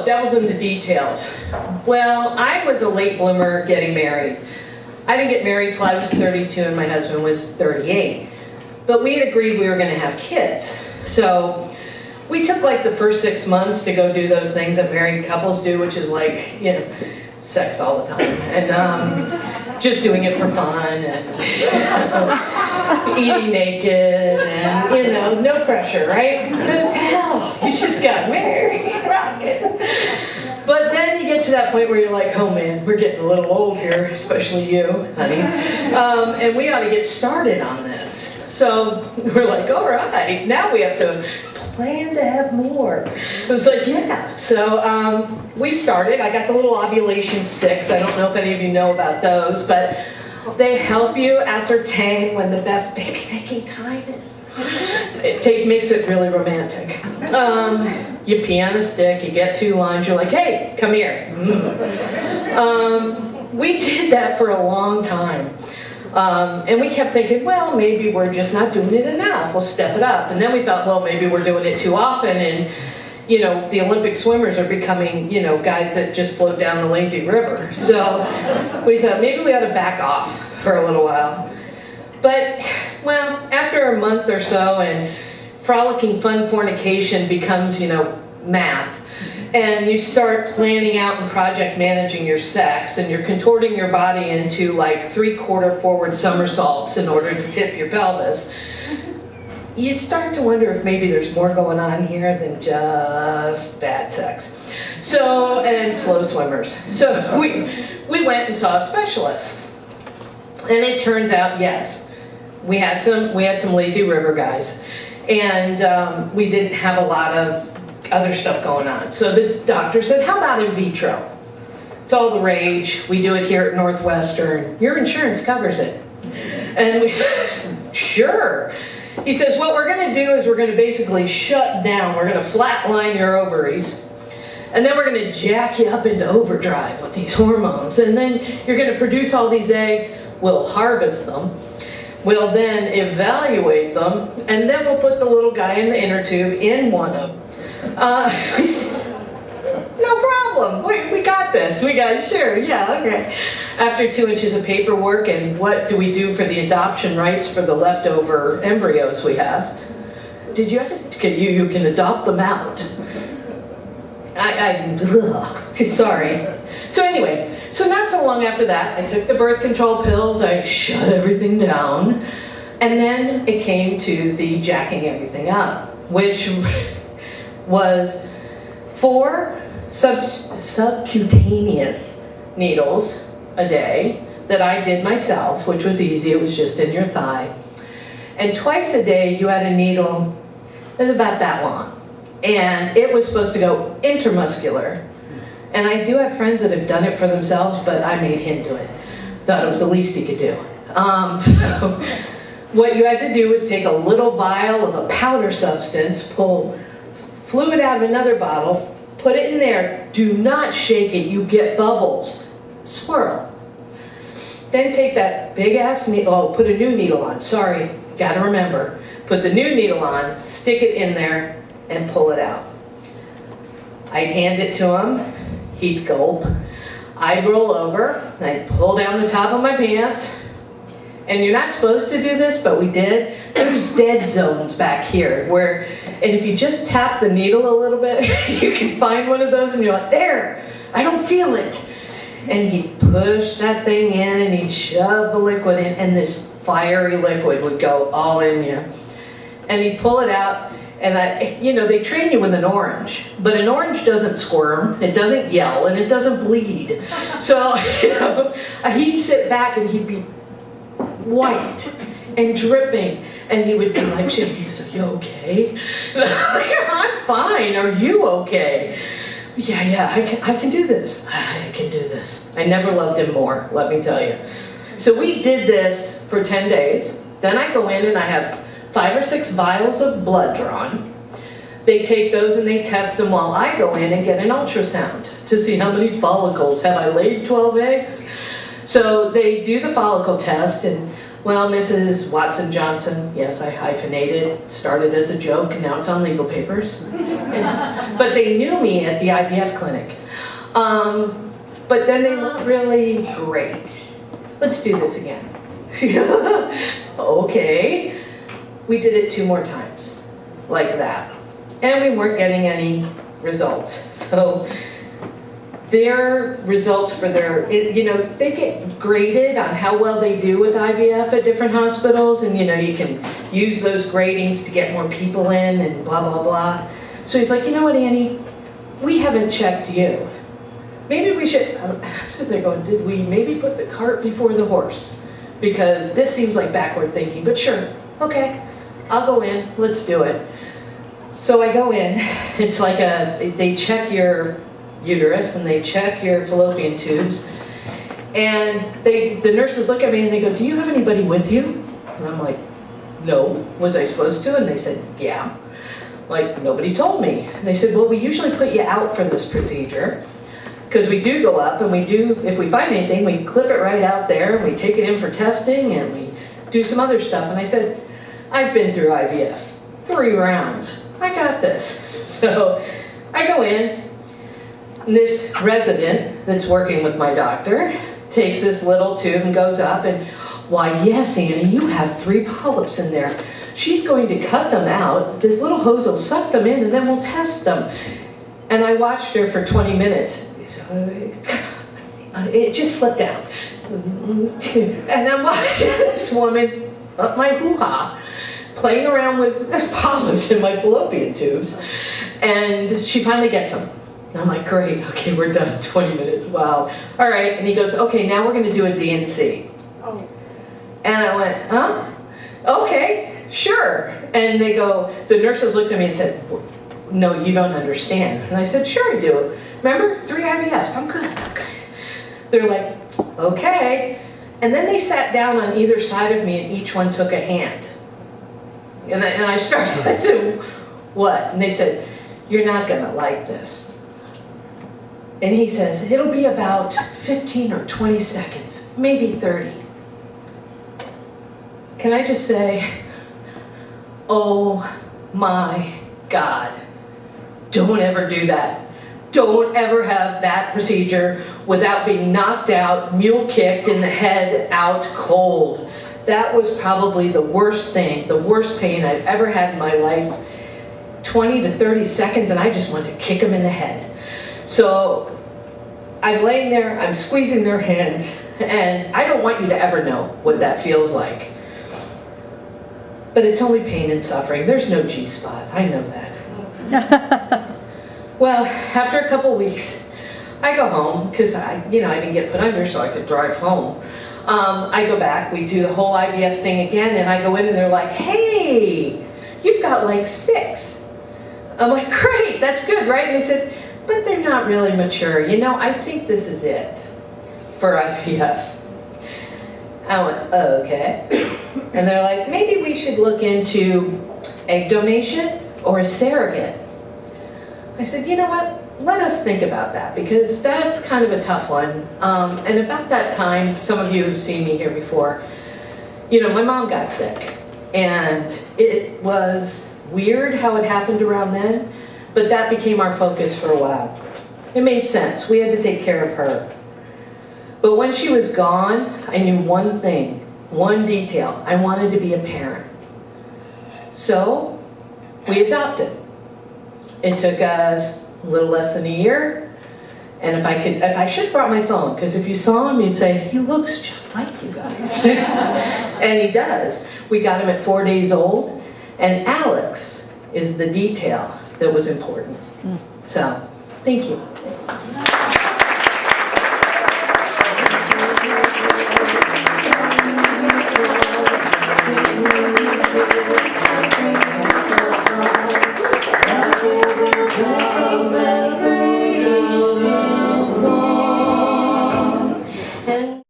devil's in the details. Well, I was a late bloomer getting married. I didn't get married till I was 32 and my husband was 38. But we had agreed we were going to have kids. So we took like the first 6 months to go do those things that married couples do, which is like, you know, sex all the time. And just doing it for fun and eating naked and, you know, no pressure, right? Because hell, you just got married, rocket. But then you get to that point where you're like, oh man, we're getting a little old here, especially you, honey. And we ought to get started on this. So we're like, all right, now we have to plan to have more. It's like, yeah. So we started. I got the little ovulation sticks. I don't know if any of you know about those, but they help you ascertain when the best baby making time is. It makes it really romantic. You pee on a stick, you get 2 lines, you're like, hey, come here. We did that for a long time. And we kept thinking, well, maybe we're just not doing it enough. We'll step it up. And then we thought, well, maybe we're doing it too often. And, you know, the Olympic swimmers are becoming, you know, guys that just float down the lazy river. So we thought maybe we ought to back off for a little while. But, well, after a month or so and frolicking fun fornication becomes, you know, math. And you start planning out and project managing your sex, and you're contorting your body into like 3/4 forward somersaults in order to tip your pelvis. You start to wonder if maybe there's more going on here than just bad sex. So, and slow swimmers. So we went and saw a specialist. And it turns out, yes, we had some lazy river guys. And we didn't have a lot of other stuff going on. So the doctor said, how about in vitro? It's all the rage. We do it here at Northwestern. Your insurance covers it. And we said, sure. He says, what we're going to do is we're going to basically shut down. We're going to flatline your ovaries. And then we're going to jack you up into overdrive with these hormones. And then you're going to produce all these eggs. We'll harvest them. We'll then evaluate them. And then we'll put the little guy in the inner tube in one of them. No problem. We got this. We got it. Sure. Yeah. Okay. After 2 inches of paperwork, and what do we do for the adoption rights for the leftover embryos we have? Did you ever? You can adopt them out. Sorry. So anyway, so not so long after that, I took the birth control pills. I shut everything down, and then it came to the jacking everything up, which was 4 subcutaneous needles a day that I did myself, which was easy. It was just in your thigh. And twice a day, you had a needle that was about that long. And it was supposed to go intramuscular. And I do have friends that have done it for themselves, but I made him do it. Thought it was the least he could do. So what you had to do was take a little vial of a powder substance, pull fluid out of another bottle, put it in there, do not shake it, you get bubbles. Swirl. Then take that big ass needle, put a new needle on, sorry, gotta remember. Put the new needle on, stick it in there, and pull it out. I'd hand it to him, he'd gulp. I'd roll over, I'd pull down the top of my pants, and you're not supposed to do this, but we did. There's dead zones back here where, and if you just tap the needle a little bit, you can find one of those and you're like, there, I don't feel it. And he'd push that thing in and he'd shove the liquid in, and this fiery liquid would go all in you. And he'd pull it out, and you know, they train you with an orange, but an orange doesn't squirm, it doesn't yell, and it doesn't bleed. So, you know, he'd sit back and he'd be white and dripping, and he would be like, Jimmy, are you okay? I'm fine, are you okay? Yeah, I can do this. I can do this. I never loved him more, let me tell you. So we did this for 10 days. Then I go in and I have 5 or 6 vials of blood drawn. They take those and they test them while I go in and get an ultrasound to see how many follicles. Have I laid 12 eggs? So they do the follicle test, and Well, Mrs. Watson Johnson, yes, I hyphenated, started as a joke, and now it's on legal papers. But they knew me at the IVF clinic. But then they looked really great. Let's do this again. Okay. We did it 2 more times, like that. And we weren't getting any results. So their results for their, you know, they get graded on how well they do with IVF at different hospitals, and you know, you can use those gradings to get more people in and blah, blah, blah. So he's like, you know what, Annie, we haven't checked you. Maybe we should, I'm sitting there going, did we maybe put the cart before the horse? Because this seems like backward thinking, but sure, okay, I'll go in, let's do it. So I go in, it's like they check your uterus and they check your fallopian tubes, and the nurses look at me and they go, do you have anybody with you? And I'm like, no. Was I supposed to? And they said, yeah. Like, nobody told me. And they said, well, we usually put you out for this procedure, because we do go up and we do, if we find anything, we clip it right out there and we take it in for testing and we do some other stuff. And I said, I've been through IVF, 3 rounds. I got this. So I go in, and this resident that's working with my doctor takes this little tube and goes up and, why, yes, Annie, you have 3 polyps in there. She's going to cut them out. This little hose will suck them in and then we'll test them. And I watched her for 20 minutes. It just slipped out. And I'm watching this woman up my hoo-ha, playing around with polyps in my fallopian tubes. And she finally gets them. And I'm like, great, okay, we're done, 20 minutes, wow. All right, and he goes, okay, now we're gonna do a DNC. Oh. And I went, huh? Okay, sure. And they go, the nurses looked at me and said, no, you don't understand. And I said, sure I do. Remember, 3 IVFs, I'm good, I'm good. They're like, okay. And then they sat down on either side of me and each one took a hand. And I started, I said, what? And they said, you're not gonna like this. And he says, it'll be about 15 or 20 seconds, maybe 30. Can I just say, oh my God, don't ever do that. Don't ever have that procedure without being knocked out, mule kicked in the head, out cold. That was probably the worst thing, the worst pain I've ever had in my life. 20 to 30 seconds, and I just wanted to kick them in the head. So I'm laying there, I'm squeezing their hands, and I don't want you to ever know what that feels like. But it's only pain and suffering. There's no G-spot, I know that. Well, after a couple weeks, I go home, because I didn't get put under so I could drive home. I go back, we do the whole IVF thing again, and I go in and they're like, hey, you've got like 6. I'm like, great, that's good, right? And they said, but they're not really mature. You know, I think this is it for IVF. I went, okay. And they're like, maybe we should look into egg donation or a surrogate. I said, you know what? Let us think about that, because that's kind of a tough one. And about that time, some of you have seen me here before, you know, my mom got sick. And it was weird how it happened around then, but that became our focus for a while. It made sense. We had to take care of her. But when she was gone, I knew one thing, one detail. I wanted to be a parent. So we adopted. It took us a little less than a year. And if I should have brought my phone, because if you saw him, you'd say, he looks just like you guys. And he does. We got him at 4 days old, and Alex is the detail that was important. So, thank you.